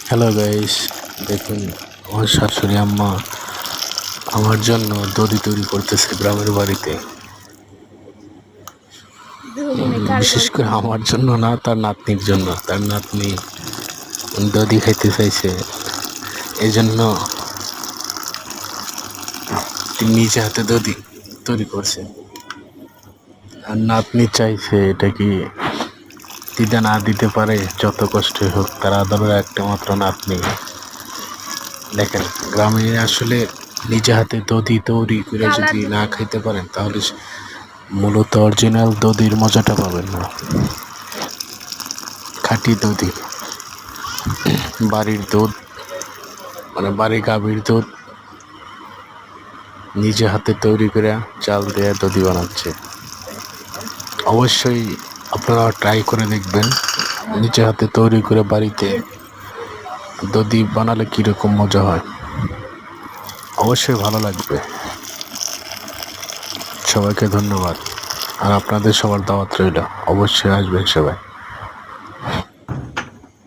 Hello guys, দেখুন আমার শাশুড়ি আম্মা আমার জন্য দধি তৈরি করতেছে গ্রামের বাড়িতে। বিশেষ করে আমার জন্য না, তার নাতনির জন্য। তার নাতনি দধি খাইতে চাইছে, এই জন্য তিনি নিজে হাতে দধি তৈরি করছে। আর নাতনি চাইছে এটা কি দিদা না দিতে পারে, যত কষ্টই হোক, তার আদরের একটা মাত্র নাতনি। দেখেন, গ্রামে আসলে নিজে হাতে দধি তৈরি করে যদি না খাইতে পারেন, তাহলে মূলত অরিজিনাল দধির মজাটা পাবেন না। খাঁটি দধি, বাড়ির দুধ, মানে বাড়ির গাভীর দুধ নিজে হাতে তৈরি করে চাল দিয়ে দধি বানাচ্ছে। অবশ্যই আপনারা ট্রাই করে দেখবেন, নিজে হাতে তৈরি করে বাড়িতে দধি বানালে কীরকম মজা হয়। অবশ্যই ভালো লাগবে। সবাইকে ধন্যবাদ, আর আপনাদের সবার দাওয়াত রইল, অবশ্যই আসবেন সবাই।